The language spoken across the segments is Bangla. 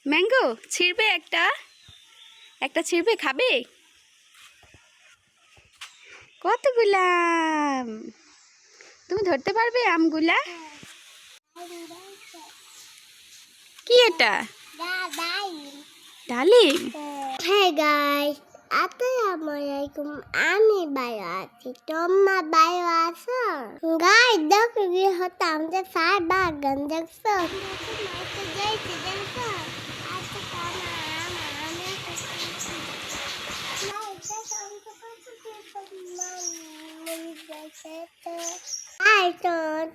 ম্যাঙ্গো ছিঁড়বে একটা একটা ছিঁড়বে খাবে কতগুলা তুমি ধরতে পারবে আমগুলা কি এটা ডালিম Hey guys, Assalamualaikum. আমি বাইরে আছি তোমার বাইরে আছো গাইস দেখো কি হতো আমাদের সার বাগান দেখছো Ai,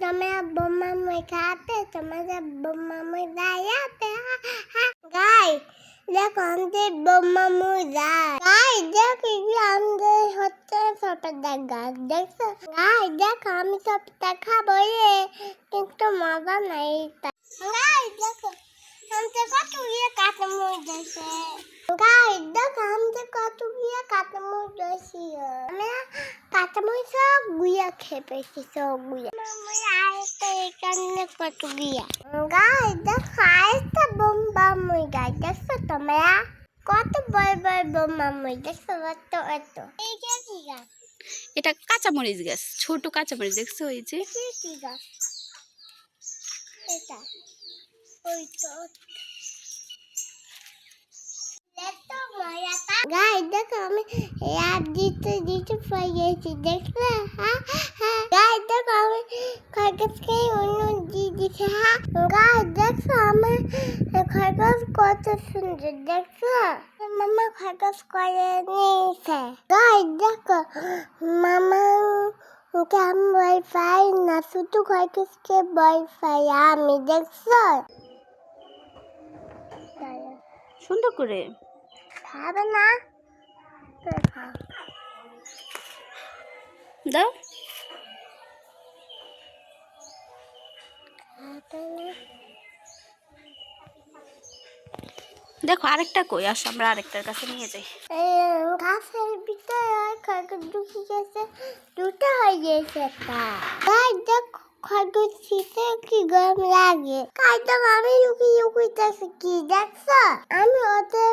तुम्हें बम्मा में खाते तुम्हारे बम्मा में जाते गाइस দেখো আমাদের বোম্মা মুজা গাই দেখো আমাদের হচ্ছে ছোটটা গাছ দেখছো গাই দেখো আমি সবটা খাবো কিন্তু মজা নাই গাই দেখো আমাদের কত ইয়ে কাটা মুজেছে গাই দেখো আমাদের কত ইয়ে কাটা মুজেছে আমি কাটা মুজ সব গুয়া খেয়ে পেয়েছি সব গুয়া আরেকটা এখানে কত গুয়া গাই দেখো আরেকটা বোম্বা মুই গাই দেখছো তোমরা কত বড় বড় বোম্বা মুই দেখছো এত এত এই কি গাছ এটা কাঁচামরিচ গাছ ছোট কাঁচামরিচ দেখছো এই যে কি গাছ এটা ওই তো গাই দেখো আমি দিতে পাই গেছি দেখলে হ্যাঁ হ্যাঁ গাই দেখো আমি খরগোশকে অন্য দিয়ে দিচ্ছে হ্যাঁ গাই দেখো আমার খরগোশ কত সুন্দর দেখছো মামা খরগোশ করে নিয়েছে গাই দেখো মামা ওকে আমি ভয় পাই না শুধু খরগোশকে ভয় পাই আমি দেখছো সুন্দর করে খাবে না দাও দেখো আরেকটা কই আসো আমরা আরেকটার কাছে নিয়ে যাই গাছের ভিতরে খরগোশ ঢুকে গেছে দুটো হয়ে গেছে একটা গাই দেখো খরগোশ শীতে কি গরম লাগে গাই দেখো আমি লুকিয়ে লুকিয়েছি কি দেখছো আমি ওদের